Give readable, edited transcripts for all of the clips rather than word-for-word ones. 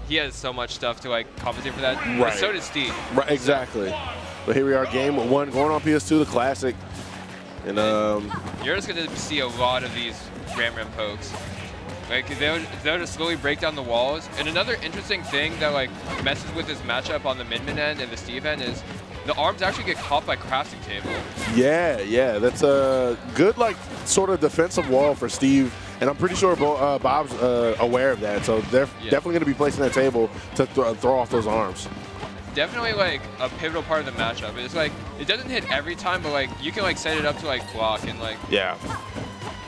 he has so much stuff to like compensate for that. Right. But so does Steve. Right, exactly. But here we are, game 1 going on PS2, the classic. And you're just gonna see a lot of these Ram pokes. Like they'll just slowly break down the walls. And another interesting thing that like messes with this matchup on the mid end and the Steve end is the arms actually get caught by crafting table. Yeah, that's a good like sort of defensive wall for Steve. And I'm pretty sure Bob's aware of that. So they're definitely going to be placing that table to throw off those arms. Definitely like a pivotal part of the matchup. It's like it doesn't hit every time, but like you can like set it up to like block and like. Yeah.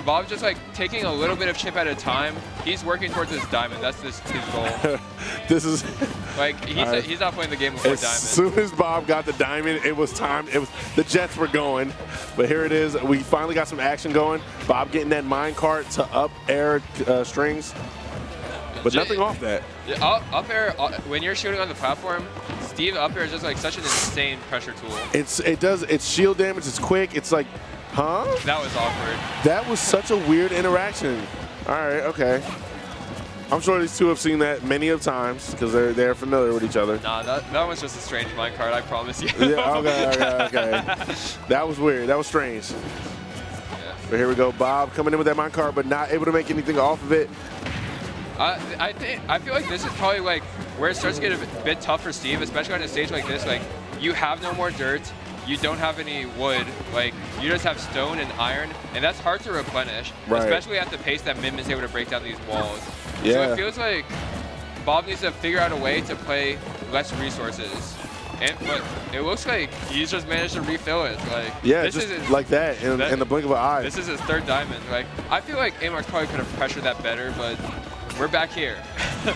Bob's just like taking a little bit of chip at a time. He's working towards this diamond. That's his goal. This is like he's not playing the game before diamond. As soon as Bob got the diamond, it was time. The Jets were going, but here it is. We finally got some action going. Bob getting that mine cart to up air strings, but nothing off that. Up air when you're shooting on the platform. Steve up air is just like such an insane pressure tool. It's shield damage. It's quick. It's like. Huh? That was awkward. That was such a weird interaction. All right, okay. I'm sure these two have seen that many of times because they're familiar with each other. Nah, that was just a strange minecart, I promise you. Yeah, okay. That was weird. That was strange. Yeah. But here we go. Bob coming in with that minecart, but not able to make anything off of it. I feel like this is probably like where it starts to get a bit tough for Steve, especially on a stage like this. Like you have no more dirt. You don't have any wood, like you just have stone and iron, and that's hard to replenish, especially at the pace that Min is able to break down these walls. Yeah. So it feels like Bob needs to figure out a way to play less resources. But it looks like he's just managed to refill it. Like this just like that in the blink of an eye. This is his third diamond. Like I feel like Amarx probably could have pressured that better, but we're back here.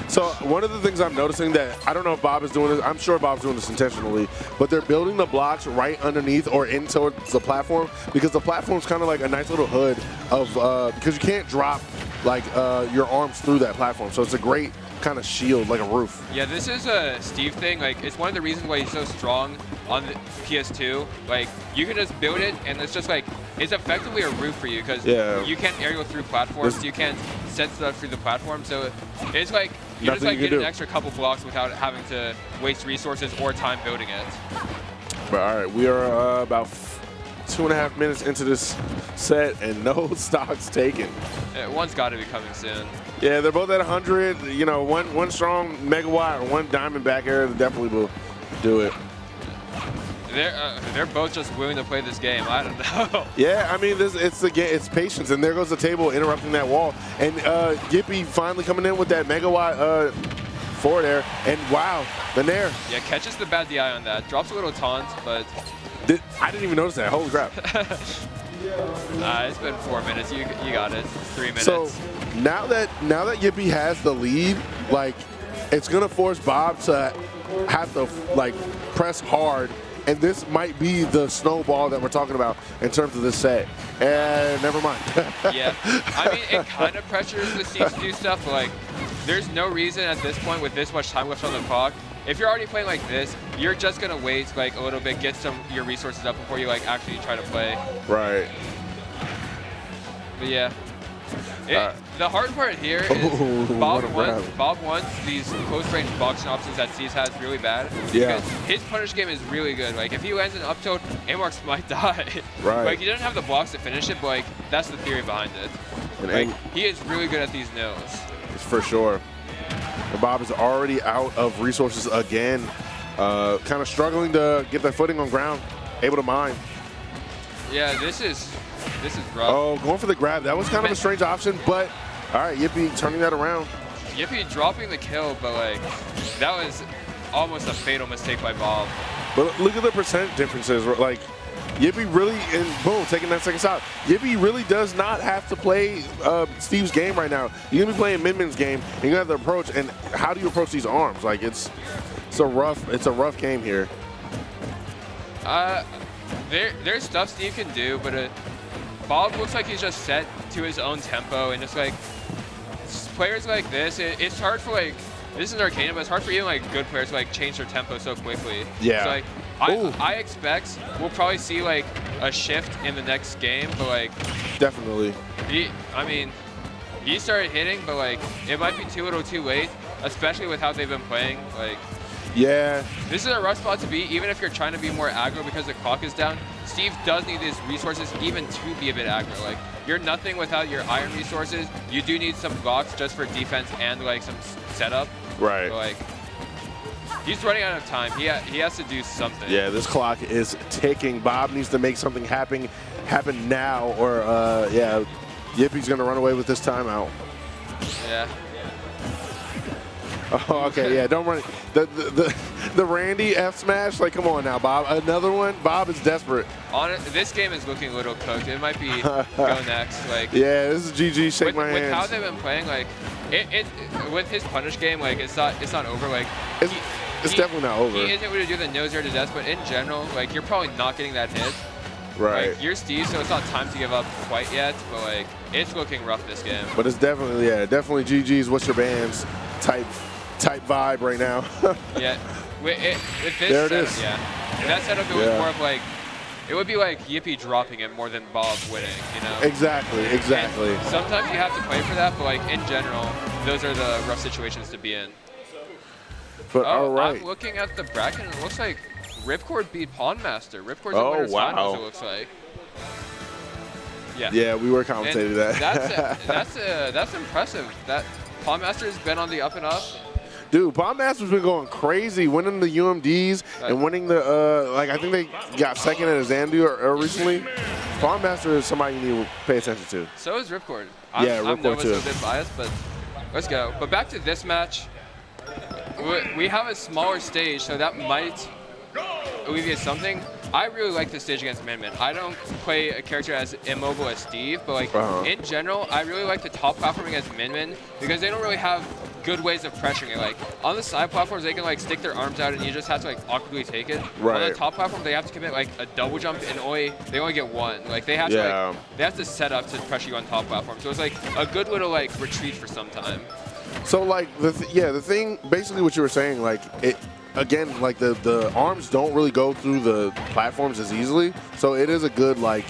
So one of the things I'm noticing that I don't know if Bob is doing this, I'm sure Bob's doing this intentionally, but they're building the blocks right underneath or into the platform because the platform's kind of like a nice little hood of because you can't drop like your arms through that platform. So it's a great kind of shield, like a roof. Yeah, this is a Steve thing. Like it's one of the reasons why he's so strong on the PS2. Like you can just build it and it's just like it's effectively a roof for you because you can't aerial through platforms. You can't set stuff through the platform. So it's like you just like get an extra couple blocks without having to waste resources or time building it. But all right, we are about 2.5 minutes into this set and no stocks taken. One's got to be coming soon. Yeah, they're both at 100. You know, one strong megawatt or one diamond back air definitely will do it. They're both just willing to play this game. I don't know. Yeah, I mean, it's the game. It's patience, and there goes the table interrupting that wall. And Yippie finally coming in with that megawatt forward air, and wow, the nair. Yeah, catches the bad DI on that. Drops a little taunt, but I didn't even notice that. Holy crap! It's been 4 minutes. You got it. 3 minutes. So now that Yippie has the lead, like it's gonna force Bob to have to like press hard. And this might be the snowball that we're talking about in terms of this set. And never mind. Yeah. I mean, it kind of pressures the Steve to do stuff, but like, there's no reason at this point with this much time left on the clock. If you're already playing like this, you're just going to wait like a little bit, get your resources up before you like actually try to play. Right. But yeah. The hard part here is Bob wants these close-range boxing options that Steve has really bad. Yeah. Because his punish game is really good. Like, if he lands an up tilt, Amarx might die. Right. Like, he doesn't have the blocks to finish it, but, like, that's the theory behind it. And like, he is really good at these nils. It's for sure. And Bob is already out of resources again. Kind of struggling to get their footing on ground. Able to mine. Yeah, this is rough. Oh, going for the grab. That was kind of a strange option, but all right, Yippie turning that around. Yippie dropping the kill, but like that was almost a fatal mistake by Bob. But look at the percent differences. Like Yippie really, and boom, taking that second shot. Yippie really does not have to play Steve's game right now. You're gonna be playing Min-Min's game, and you're gonna have to approach. And how do you approach these arms? Like it's a rough game here. There's stuff Steve can do, but Bob looks like he's just set to his own tempo, and just like players like this, it's hard for like this is Arcadian, but it's hard for even like good players to like change their tempo so quickly. Yeah. So like I expect we'll probably see like a shift in the next game, but like definitely. He started hitting, but like it might be too little, too late. especially with how they've been playing. Like, yeah, this is a rough spot to be, even if you're trying to be more aggro because the clock is down. Steve does need his resources even to be a bit aggro. Like, you're nothing without your iron resources. You do need some blocks just for defense and like some setup. Right. But, like, he's running out of time. He has to do something. Yeah, this clock is ticking. Bob needs to make something happen now, or yeah, Yippie's gonna run away with this timeout. Yeah. Oh, okay, yeah, don't run. The Randy F smash, like, come on now, Bob. Another one. Bob is desperate. This game is looking a little cooked. It might be go next. Like, yeah, this is GG. Shake my hands. With how they've been playing, like, with his punish game, like, it's not over. Like, it's definitely not over. He isn't able to do the nose air to death, but in general, like, you're probably not getting that hit. Right. Like, you're Steve, so it's not time to give up quite yet, but like, it's looking rough this game. But it's definitely, yeah, definitely GG's. What's your bands type vibe right now. Yeah. With this there it setup, is. Yeah. In that setup, it was more of like, it would be like Yippie dropping it more than Bob winning, you know? Exactly. And sometimes you have to play for that, but like in general, those are the rough situations to be in. But all right. I'm looking at the bracket, and it looks like Ripcord beat Pawnmaster. Ripcord's in winners finals, it looks like. Yeah. Yeah, we were commentating that. That's impressive. That Pawnmaster's been on the up and up. Dude, Pawnmaster's been going crazy, winning the UMDs and winning the like, I think they got second at a Xanadu recently. Pawnmaster is somebody you need to pay attention to. So is Ripcord. Yeah, I'm Ripcord too. a bit biased, but let's go. But back to this match. We have a smaller stage, so that might alleviate something. I really like this stage against Min Min. I don't play a character as immobile as Steve, but like in general, I really like the top platform against Min Min because they don't really have good ways of pressuring it. Like on the side platforms, they can like stick their arms out and you just have to like awkwardly take it. Right. On the top platform, they have to commit like a double jump and they only get one. Like they have to set up to pressure you on top platform. So it's like a good little like retreat for some time. So like the thing, basically what you were saying, like it. Again, like the arms don't really go through the platforms as easily, so it is a good like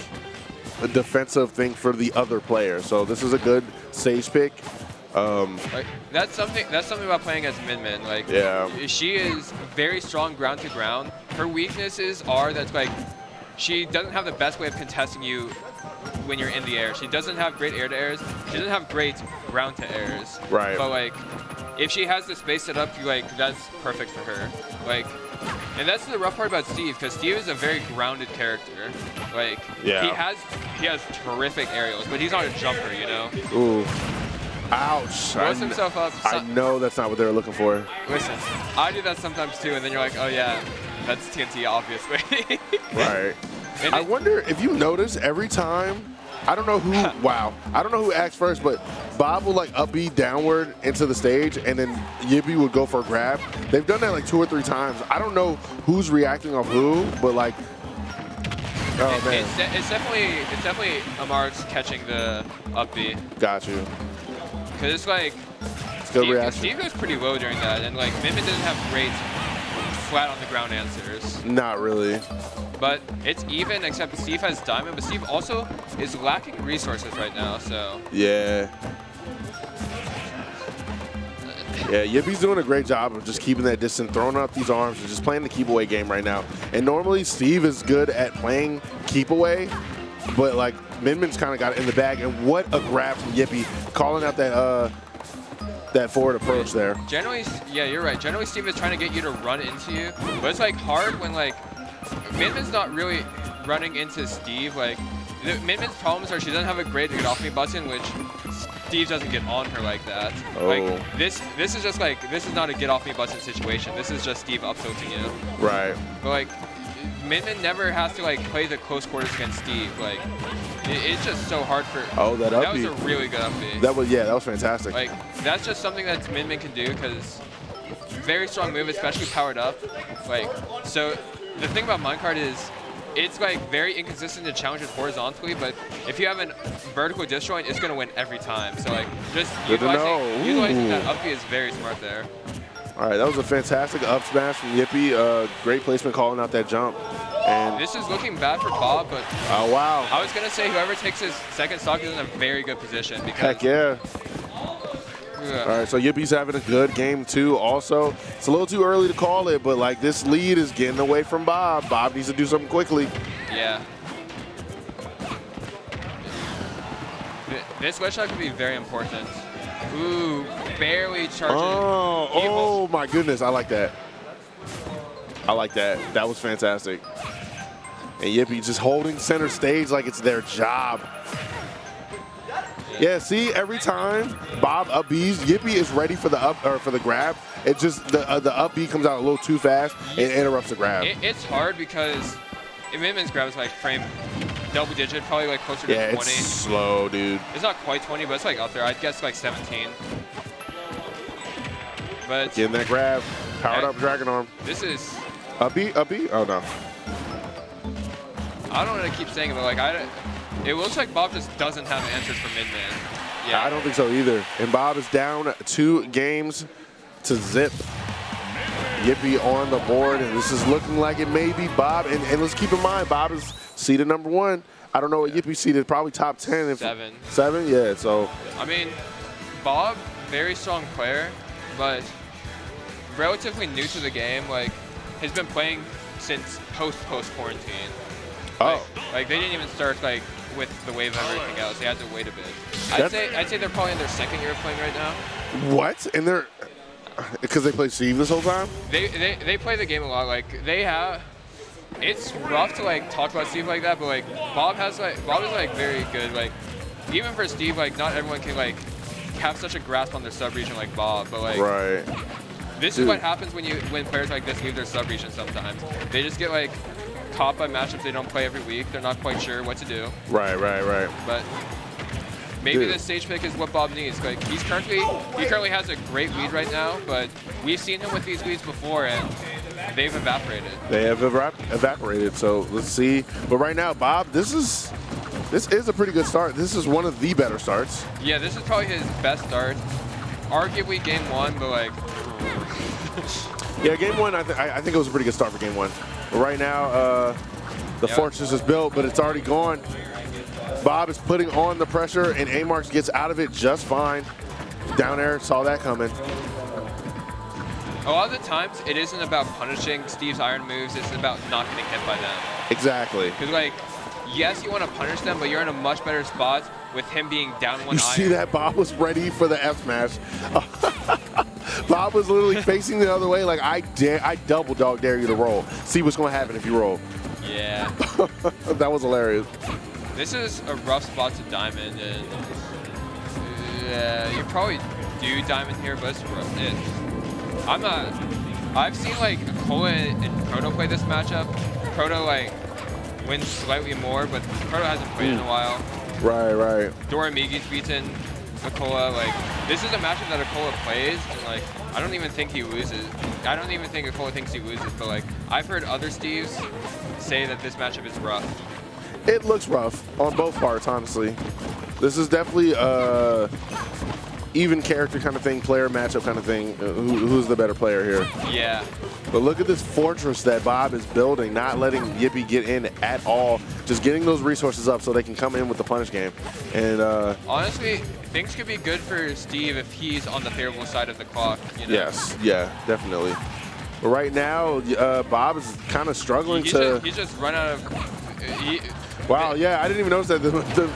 a defensive thing for the other player. So this is a good stage pick. Like, that's something about playing as Min Min. Like, she is very strong ground to ground. Her weaknesses are that's like she doesn't have the best way of contesting you when you're in the air. She doesn't have great air to airs. She doesn't have great ground to airs. Right. But like, if she has the space set up, that's perfect for her. Like, and that's the rough part about Steve, because Steve is a very grounded character. Like, he has terrific aerials, but he's not a jumper, you know. Ooh. Ouch. Blows himself up. I know that's not what they were looking for. Listen, I do that sometimes too, and then you're like, oh yeah, that's TNT, obviously. Right. I wonder if you notice every time. I don't know who. Wow. I don't know who acts first, but Bob will like up B downward into the stage, and then Yippie would go for a grab. They've done that like 2 or 3 times. I don't know who's reacting off who, but like, oh man. It's definitely Amar's catching the up B. Got you. Because it's like Steve goes pretty low during that, and like Min Min doesn't have great flat on the ground answers. Not really. But it's even, except Steve has Diamond, but Steve also is lacking resources right now, so. Yeah. Yeah, Yippie's doing a great job of just keeping that distance, throwing up these arms, and just playing the keep away game right now. And normally Steve is good at playing keep away, but like Min Min's kind of got it in the bag. And what a grab from Yippie, calling out that forward approach there. Generally, yeah, you're right. Generally, Steve is trying to get you to run into you, but it's like hard when like Min Min's not really running into Steve. Like Min Min's problems are she doesn't have a great get off me button, which Steve doesn't get on her like that. Oh. Like this is just like this is not a get off me button situation. This is just Steve up tilting you. Right. But like Min Min never has to like play the close quarters against Steve. Like it's just so hard for. Oh, that up B. That was a really good up B. That was fantastic. Like that's just something that Min Min can do because very strong move, especially powered up. Like so. The thing about minecart is it's like very inconsistent to challenge it horizontally, but if you have a vertical disjoint, it's going to win every time. So like just utilizing that up B is very smart there. All right, that was a fantastic up smash from Yippie. Great placement calling out that jump. And this is looking bad for Bob, but oh wow. I was going to say whoever takes his second stock is in a very good position because heck yeah. All right, so Yippie's having a good game too. Also, it's a little too early to call it, but like this lead is getting away from Bob. Bob needs to do something quickly. Yeah. This glitch shot could be very important. Ooh, barely charging. Oh my goodness, I like that. I like that. That was fantastic. And Yippie just holding center stage like it's their job. Yeah, see, every time Bob up B's, Yippie is ready for the up or for the grab. It just the up B comes out a little too fast and interrupts the grab. It's hard because Minman's grab is like frame double digit, probably like closer to 20. Yeah, it's slow, dude. It's not quite 20, but it's like up there. I'd guess like 17. But getting that grab, powered up dragon arm. This is up B, up B. Oh no. I don't want to keep saying it, but like it looks like Bob just doesn't have answers for Minman. Yeah, I don't think so either. And Bob is down 2 games to zip. Yippie on the board, and this is looking like it may be Bob. And let's keep in mind, Bob is seeded #1. I don't know what Yippie seeded, probably top 10. 7. 7, yeah. So I mean, Bob, very strong player, but relatively new to the game. Like, has been playing since post quarantine. Like they didn't even start like with the wave of everything else. They had to wait a bit. I'd say they're probably in their 2nd year of playing right now. What? And they're because they play Steve this whole time? They play the game a lot. Like they have. It's rough to like talk about Steve like that, but like Bob is like very good. Like even for Steve, like not everyone can like have such a grasp on their sub-region like Bob. But like this is what happens when players like this leave their sub-region sometimes. They just get like caught by matchups they don't play every week. They're not quite sure what to do. Right. But maybe this stage pick is what Bob needs. Like he currently has a great lead right now, but we've seen him with these leads before and they've evaporated. They have evaporated. So let's see. But right now, Bob, this is a pretty good start. This is one of the better starts. Yeah, this is probably his best start. Arguably game 1, but like. Yeah, game 1. I think it was a pretty good start for game 1. But right now, the fortress is built, but it's already gone. Bob is putting on the pressure, and A-Marks gets out of it just fine. Down air, saw that coming. A lot of the times, it isn't about punishing Steve's iron moves. It's about not getting hit by them. Exactly. Because, like, yes, you want to punish them, but you're in a much better spot with him being down 1 iron. You see that? Bob was ready for the F smash. Bob was literally facing the other way like, I double dog dare you to roll. See what's going to happen if you roll. Yeah. That was hilarious. This is a rough spot to diamond, and you probably do diamond here, but it's rough. I've seen like Cola and Proto play this matchup. Proto like wins slightly more, but Proto hasn't played in a while. Right. Doramigi's beaten Akola. Like this is a matchup that Akola plays, and like I don't even think he loses. I don't even think Akola thinks he loses, but like I've heard other Steves say that this matchup is rough. It looks rough on both parts, honestly. This is definitely even character kind of thing, player matchup kind of thing. Who's the better player here? Yeah. But look at this fortress that Bob is building, not letting Yippie get in at all, just getting those resources up so they can come in with the punish game. And honestly, things could be good for Steve if he's on the favorable side of the clock. You know? Yes, yeah, definitely. But right now, Bob is kind of struggling he's just run out of. Wow, yeah, I didn't even notice that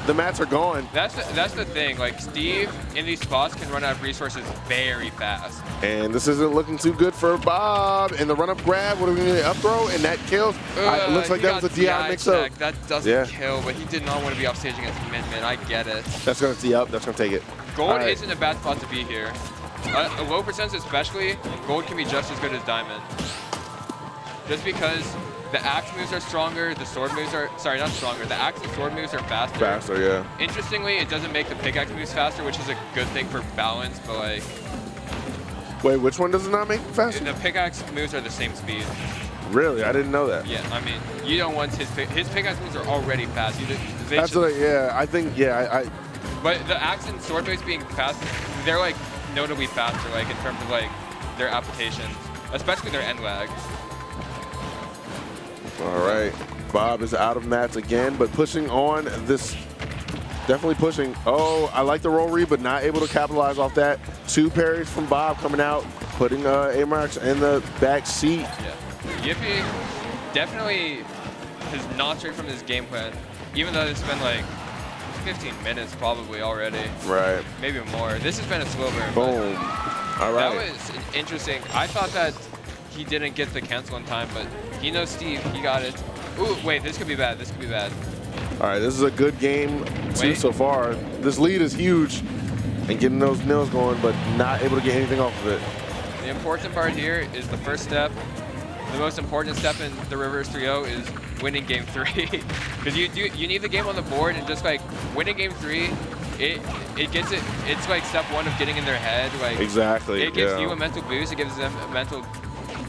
the mats are gone. That's the thing. Like Steve in these spots can run out of resources very fast. And this isn't looking too good for Bob. And the run-up grab, what are we going to up throw? And that kills. It looks like that was a DI mix-up. That doesn't kill, but he did not want to be off stage against Min. I get it. That's going to tee up. That's going to take it. Gold isn't a bad spot to be here. A low percent especially, gold can be just as good as diamond. Just because the axe moves are stronger, the sword moves are, sorry, not stronger, the axe and sword moves are faster. Faster, yeah. Interestingly, it doesn't make the pickaxe moves faster, which is a good thing for balance, but like... Wait, which one does it not make faster? The pickaxe moves are the same speed. Really? I didn't know that. Yeah, I mean, you don't want his pickaxe moves are already fast. That's what I think, yeah, But the axe and sword moves being fast, they're like notably faster, like in terms of like their applications, especially their end lag. All right, Bob is out of mats again, but pushing on this, definitely pushing. Oh, I like the roll read, but not able to capitalize off that. 2 parries from Bob coming out, putting A-Marks in the back seat. Yeah. Yippie definitely has not strayed from his game plan, even though it's been like 15 minutes probably already. Right. Maybe more. This has been a slow burn. Boom. All right. That was interesting. I thought that he didn't get the cancel in time, but he knows Steve. He got it. Ooh, wait, this could be bad. This could be bad. All right, this is a good game too so far. This lead is huge and getting those nails going, but not able to get anything off of it. The important part here is the first step. The most important step in the reverse 3-0 is winning game 3. Because you need the game on the board, and just like winning game 3, it's like step 1 of getting in their head. Like exactly. It gives you a mental boost. It gives them a mental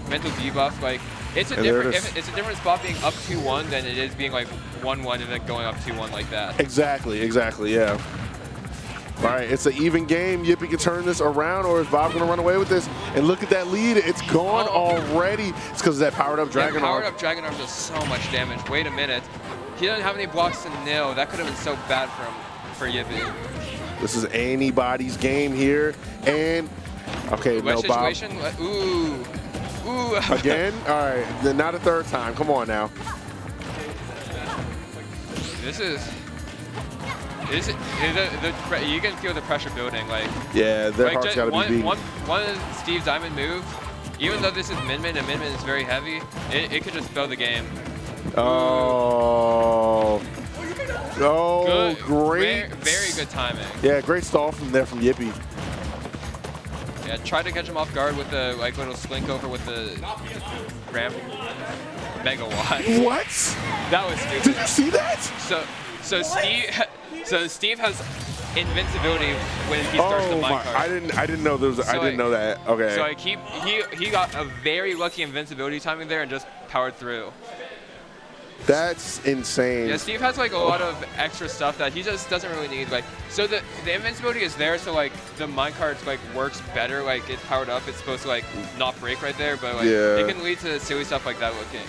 debuff. Like it's a different spot being up 2-1 than it is being like 1-1 and then going up 2-1 like that. Exactly. Yeah. All right, it's an even game. Yippie can turn this around, or is Bob going to run away with this? And look at that lead. It's gone already. It's because of that powered-up Dragon Arm. Powered-up Dragon Arm does so much damage. Wait a minute. He doesn't have any blocks to nail. That could have been so bad for Yippie. This is anybody's game here. And, okay, no, Bob. Ooh. Again? All right, then not a third time. Come on now. You can feel the pressure building. Like yeah, their heart's got to be beating. One Steve's diamond move, even though this is Min-Min and Min-Min is very heavy, it could just fill the game. Oh. Oh, good, great. Very good timing. Yeah, great stall from there from Yippie. Yeah, try to catch him off guard with the like little slink over with the ramp megawatt. What? That was stupid. Did you see that? So Steve has invincibility when he starts the minecart. I didn't know there was. I didn't know that. Okay. So like he got a very lucky invincibility timing there and just powered through. That's insane. Yeah, Steve has like a lot of extra stuff that he just doesn't really need. Like, so the invincibility is there, so like the minecart like works better. Like it's powered up, it's supposed to like not break right there, but like it can lead to silly stuff like that looking.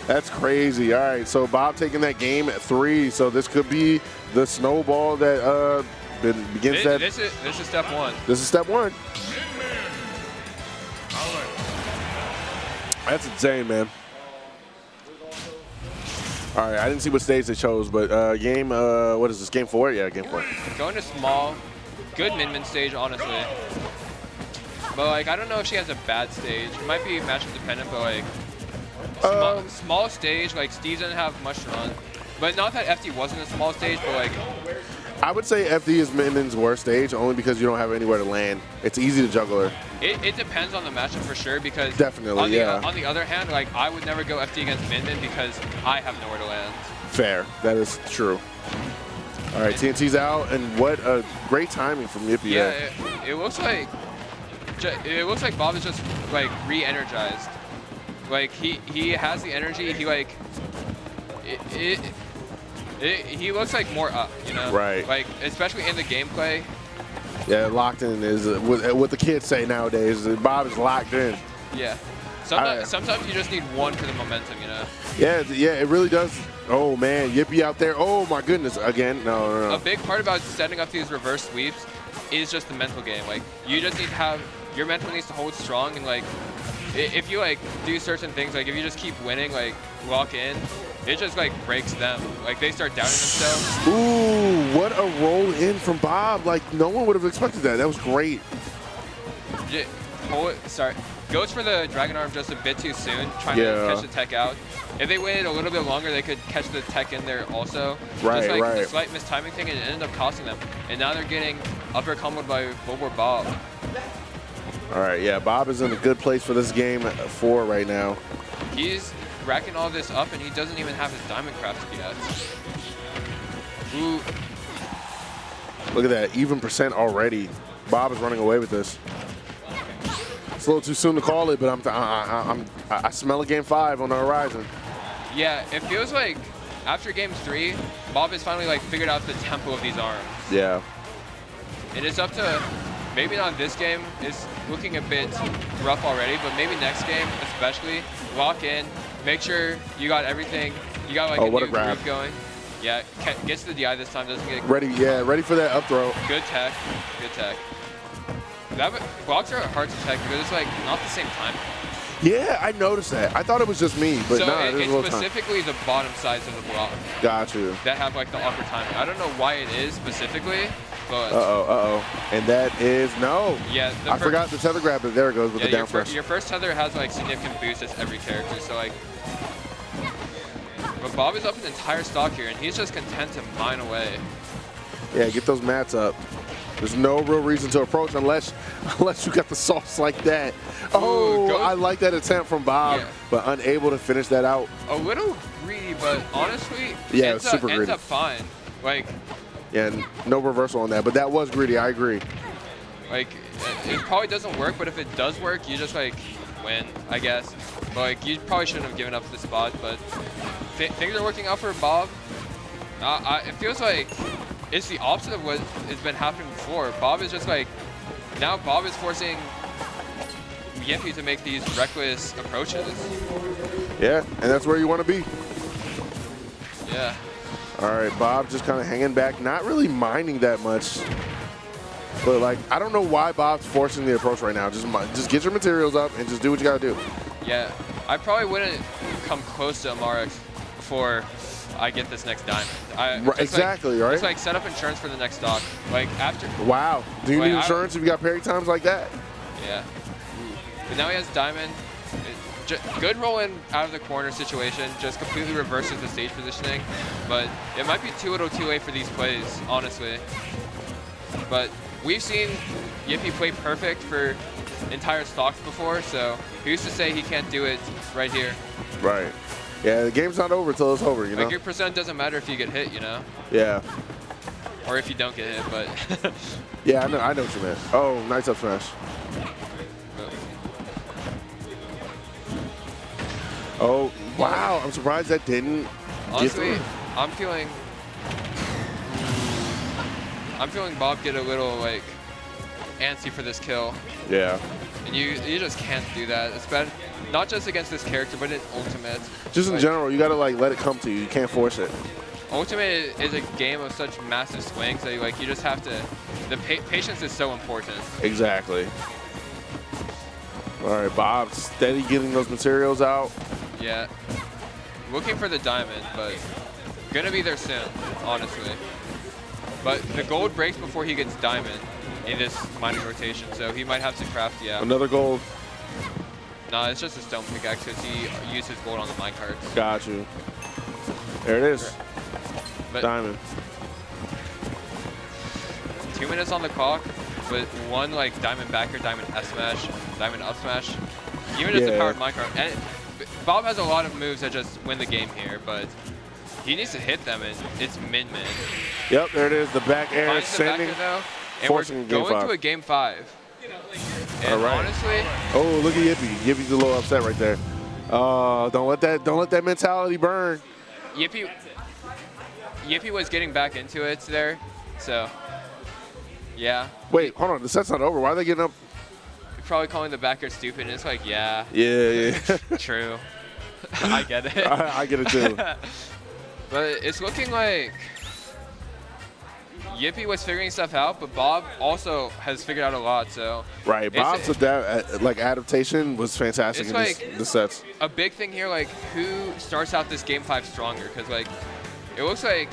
That's crazy. All right, so Bob taking that game at 3. So this could be the snowball that begins that. This is step 1. This is step 1. That's insane, man. All right, I didn't see what stage they chose, but game, what is this, game 4? Yeah, game 4. Going to small, good Min-Min stage, honestly. But like, I don't know if she has a bad stage. It might be matchup dependent, but like, small stage, like Steve doesn't have much to run. But not that FD wasn't a small stage, but like, I would say FD is Min-Min's worst stage, only because you don't have anywhere to land. It's easy to juggle her. It depends on the matchup for sure, because definitely, on the other hand, like I would never go FD against Min-Min because I have nowhere to land. Fair, that is true. All right, TNT's out, and what a great timing from Yippie. Yeah, it looks like Bob is just like re-energized. Like he has the energy. He like he looks like more up, you know? Right. Like especially in the gameplay. Yeah, locked in is what the kids say nowadays. Bob is locked in. Yeah. Sometimes you just need one for the momentum, you know? Yeah, it really does. Oh man, Yippie out there. Oh my goodness, again. No. A big part about setting up these reverse sweeps is just the mental game. Like you just need to have your mental needs to hold strong, and like if you like do certain things, like if you just keep winning, like lock in, it just like breaks them. Like they start doubting themselves. Ooh, what a roll in from Bob. Like no one would have expected that. That was great. Sorry. Goes for the Dragon Arm just a bit too soon, trying to catch the tech out. If they waited a little bit longer, they could catch the tech in there also. Right, just like the slight mistiming thing, and it ended up costing them. And now they're getting upper comboed by BulbborbBob. All right, yeah, Bob is in a good place for this game at 4 right now. He's racking all this up, and he doesn't even have his diamond crafted yet. Ooh. Look at that, even percent already. Bob is running away with this. It's a little too soon to call it, but I smell a game 5 on the horizon. Yeah, it feels like after game 3, Bob has finally like figured out the tempo of these arms. Yeah. It is up to, maybe not this game, it's looking a bit rough already, but maybe next game especially, lock in, make sure you got everything, you got like a new groove going. Yeah, gets the DI this time, doesn't get ready. Yeah, ready for that up throw. Good tech, good tech. blocks are hard to tech because it's like not the same time. Yeah, I noticed that. I thought it was just me, but so no, it's specifically the bottom sides of the block. Got you. That have like the awkward timing. I don't know why it is specifically, but. And that is no. Yeah. I forgot the tether grab, but there it goes with the down press. Your first tether has like significant boost as every character, so like. But Bob is up an entire stock here, and he's just content to mine away. Yeah, get those mats up. There's no real reason to approach unless you got the sauce like that. Oh, I like that attempt from Bob, but unable to finish that out. A little greedy, but honestly, ends up fine. Like, yeah, no reversal on that, but that was greedy. I agree. Like, it probably doesn't work, but if it does work, you just like win, I guess. But like, you probably shouldn't have given up the spot, but things are working out for Bob. It feels like it's the opposite of what has been happening before. Bob is just like, now Bob is forcing Yippie to make these reckless approaches. Yeah, and that's where you want to be. Yeah. All right, Bob just kind of hanging back, not really minding that much. But like, I don't know why Bob's forcing the approach right now. Just get your materials up and just do what you got to do. Yeah, I probably wouldn't come close to MRX before I get this next diamond. Exactly, right? It's like set up insurance for the next stock. Like after. Wow. Do you need insurance if you got parry times like that? Yeah. But now he has diamond. Good roll in out of the corner situation. Just completely reverses the stage positioning. But it might be too little too late for these plays, honestly. But we've seen Yippie play perfect for entire stocks before, so who's to say he can't do it right here? Right. Yeah, the game's not over till it's over, you know? Like your percent doesn't matter if you get hit, you know? Yeah. Or if you don't get hit, but... Yeah, I know what you meant. Oh, nice up smash. Oh, wow, I'm surprised that didn't honestly, I'm feeling Bob get a little, like, antsy for this kill. Yeah. And you just can't do that. It's bad, not just against this character, but in Ultimate. Just in general, you gotta like let it come to you. You can't force it. Ultimate is a game of such massive swings that you just have to. The patience is so important. Exactly. All right, Bob, steady getting those materials out. Yeah. Looking for the diamond, but gonna be there soon, honestly. But the gold breaks before he gets diamond in this mining rotation, so he might have to craft, Another gold. No, it's just a stone pickaxe because he used his gold on the minecarts. Got you. There it is. But diamond. 2 minutes on the clock, but one like diamond backer, diamond S smash, diamond up smash. Even just a powered minecart. And Bob has a lot of moves that just win the game here, but he needs to hit them, and it's min. Yep, there it is. The back air sending. And we're going to a game 5. And honestly, oh, look at Yippie. Yippie's a little upset right there. Don't let that mentality burn. Yippie was getting back into it there, so yeah. Wait, hold on. The set's not over. Why are they getting up? Probably calling the backer stupid. And it's like, yeah. Yeah. True. I get it. I get it too. But it's looking like Yippie was figuring stuff out, but Bob also has figured out a lot. So right, Bob's adaptation was fantastic in the sets. A big thing here, like who starts out this game 5 stronger? Because like it looks like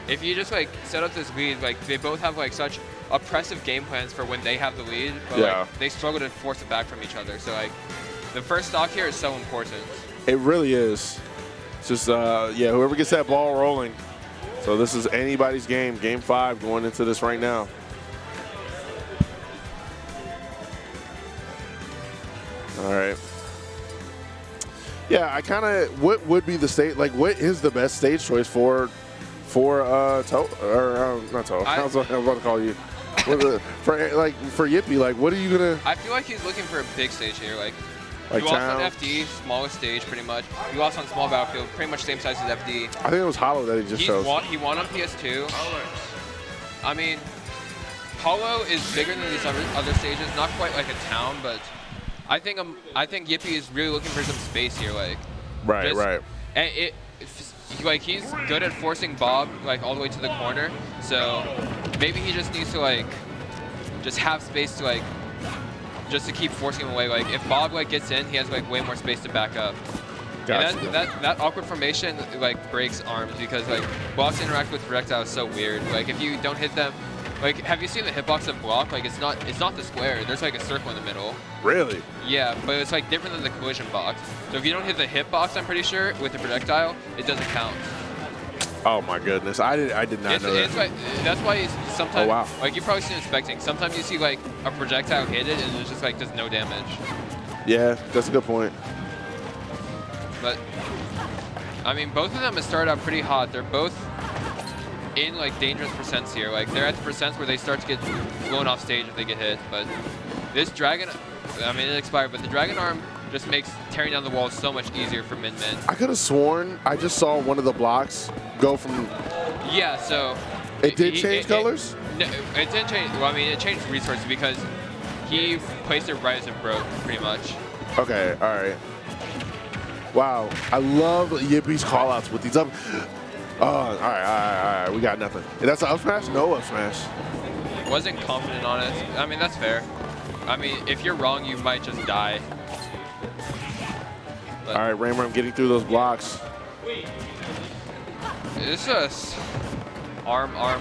if you just like set up this lead, like they both have like such oppressive game plans for when they have the lead, but like they struggle to force it back from each other. So like the first stock here is so important. It really is. It's just whoever gets that ball rolling. So this is anybody's game, game 5 going into this right now. All right. Yeah, I kind of, what would be the stage, like what is the best stage choice for not Toe, I was about to call you. for Yippie, like what are you gonna? I feel like he's looking for a big stage here, like he lost town. on FD, smallest stage pretty much. He lost on small battlefield, pretty much same size as FD. I think it was Hollow that he just chose. He won on PS2. I mean, Hollow is bigger than these other stages, not quite like a town, but I think Yippie is really looking for some space here, like. Right. And he's good at forcing Bob like all the way to the corner, so maybe he just needs to like just have space to like, just to keep forcing him away. Like if Bob like gets in, he has like way more space to back up. Gotcha. And that awkward formation like breaks arms because like blocks interact with projectiles so weird. Like if you don't hit them, like have you seen the hitbox of block? Like it's not the square. There's like a circle in the middle. Really? Yeah, but it's like different than the collision box. So if you don't hit the hitbox, I'm pretty sure with the projectile, it doesn't count. Oh my goodness, I did not know that. Like, that's why sometimes, oh, wow. like you've probably seen inspecting. Sometimes you see like a projectile hit it and it just like does no damage. Yeah, that's a good point. But I mean, both of them have started out pretty hot. They're both in like dangerous percents here. Like they're at the percents where they start to get blown off stage if they get hit. But this dragon, I mean, it expired, but the dragon arm just makes tearing down the wall so much easier for Min. I could have sworn I just saw one of the blocks go from. Yeah, so. It did change colors? No, it didn't change. Well, I mean, it changed resources because he placed it right as it broke, pretty much. Okay, all right. Wow, I love Yippie's callouts with these up. Oh, all right, we got nothing. And that's an up smash? No up smash. Wasn't confident on it. I mean, that's fair. I mean, if you're wrong, you might just die. But all right, Ramram getting through those blocks. It's just arm, mine,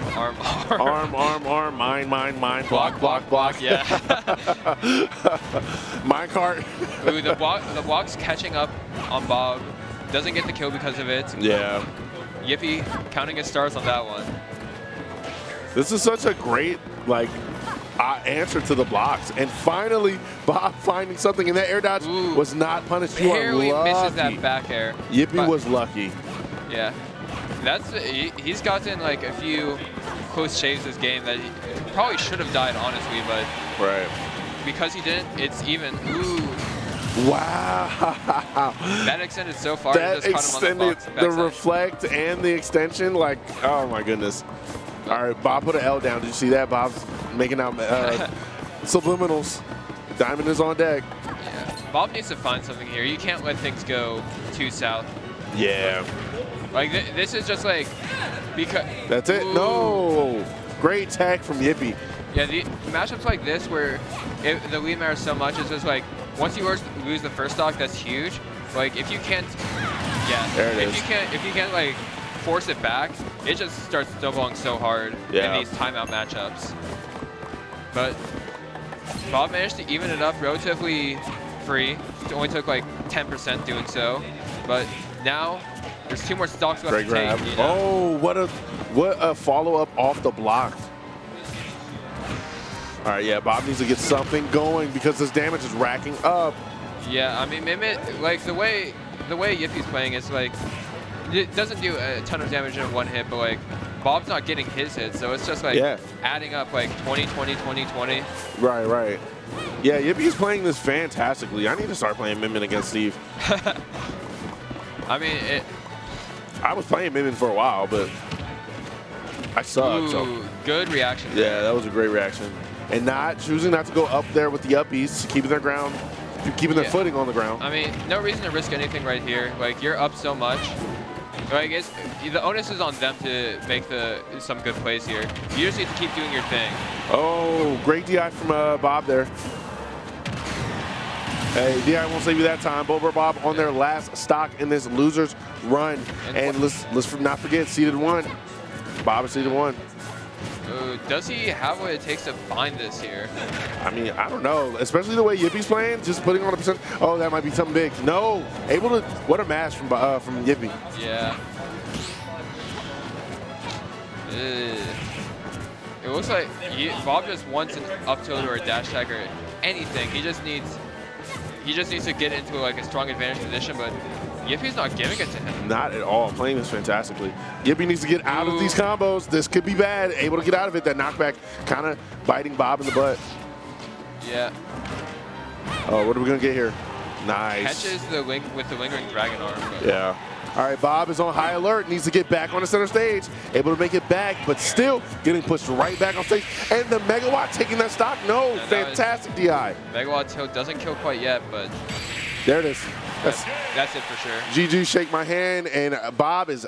block. Yeah. Minecart. Ooh, the block's catching up on Bob. Doesn't get the kill because of it. Yeah. Yippie counting his stars on that one. This is such a great answer to the blocks, and finally Bob finding something, and that air dodge was not punished. You are lucky. Barely misses that back air. Yippie was lucky. Yeah. He's gotten like a few close shaves this game that he probably should have died, honestly, but because he didn't, it's even. Ooh. Wow. That extended so far. That just extended caught him on the reflect and the extension. Like, oh my goodness. All right, Bob put an L down. Did you see that? Bob's making out subliminals. Diamond is on deck. Yeah. Bob needs to find something here. You can't let things go too south. Yeah. Like this is just like because. That's it. Ooh. No. Great tech from Yippie. Yeah, the matchups like this where the lead matters so much is just like once you lose the first stock, that's huge. Like if you can't, there it is. If you can't like force it back, it just starts snowballing so hard in these timeout matchups. But Bob managed to even it up relatively free. It only took like 10% doing so, but now there's 2 more stocks left to take. You know? Oh, what a follow-up off the block. All right, yeah, Bob needs to get something going because this damage is racking up. Yeah, I mean, Mimit, like the way Yippie's playing is like, it doesn't do a ton of damage in one hit, but like Bob's not getting his hits, so it's just like adding up like 20, 20, 20, 20. Right. Yeah, Yippie's playing this fantastically. I need to start playing Mimit against Steve. I mean, I was playing Mimit for a while, but I suck. So good reaction. Yeah, that was a great reaction. And choosing not to go up there with the uppies, keeping their ground, keeping their footing on the ground. I mean, no reason to risk anything right here. Like, you're up so much. Like, the onus is on them to make some good plays here. You just need to keep doing your thing. Oh, great DI from Bob there. Hey, DI won't save you that time. BulbborbBob on their last stock in this loser's run. And let's not forget, seeded 1. Bob is seeded 1. Does he have what it takes to find this here? I mean, I don't know. Especially the way Yippie's playing, just putting on a percent. Oh, that might be something big. No, able to. What a match from Yippie. Yeah. It looks like Bob just wants an up tilt or a dash tag or anything. He just needs to get into like a strong advantage position, but Yippie's not giving it to him. Not at all. Playing this fantastically. Yippie needs to get out of these combos. This could be bad. Able to get out of it. That knockback kind of biting Bob in the butt. Yeah. Oh, what are we going to get here? Nice. Catches the link with the lingering dragon arm. Yeah. All right, Bob is on high alert. Needs to get back on the center stage. Able to make it back, but still getting pushed right back on stage. And the Megawatt taking that stock. No, fantastic DI. Megawatt tilt doesn't kill quite yet, but there it is. That's it for sure. GG, shake my hand, and Bob is